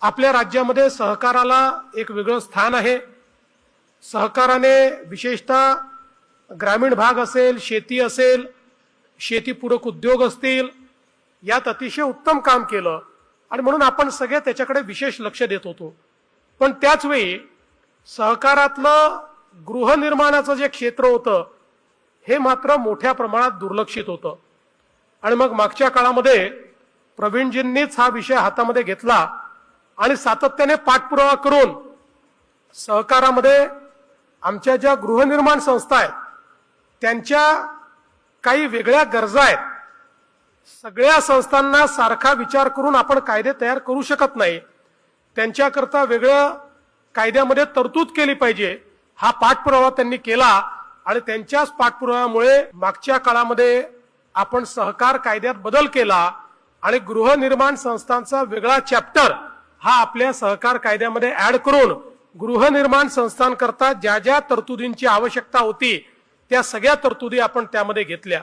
आपल्या राज्यामध्ये सहकाराला एक वेगळं स्थान आहे। सहकाराने विशेषतः ग्रामीण भाग असेल, शेती असेल, शेतीपूरक उद्योग असतील, यात अतिशय उत्तम काम केलं आणि म्हणून आपण सगळे त्याच्याकडे विशेष लक्ष देत होतो। पण त्याच वेळी सहकारातलं गृहनिर्माणाचं जे क्षेत्र होतं हे मात्र मोठ्या प्रमाणात दुर्लक्षित होतं। आणि मग मागच्या काळामध्ये प्रवीणजींनीच हा विषय हातामध्ये घेतला आणि सातत्याने पाठपुरावा करून सहकारामध्ये आमच्या ज्या गृहनिर्माण संस्था आहेत त्यांच्या काही वेगळ्या गरजा आहेत। सगळ्या संस्थांना सारखा विचार करून आपण कायदे तयार करू शकत नाही, त्यांच्याकरता वेगळं कायद्यामध्ये तरतूद केली पाहिजे, हा पाठपुरावा त्यांनी केला आणि त्यांच्याच पाठपुराव्यामुळे मागच्या काळामध्ये आपण सहकार कायद्यात बदल केला आणि गृहनिर्माण संस्थांचा वेगळा चॅप्टर हा आपल्या सहकार कायद्यामध्ये ऍड करून गृहनिर्माण संस्थांकरता ज्या ज्या तरतुदींची आवश्यकता होती त्या सगळ्या तरतुदी आपण त्यामध्ये घेतल्या।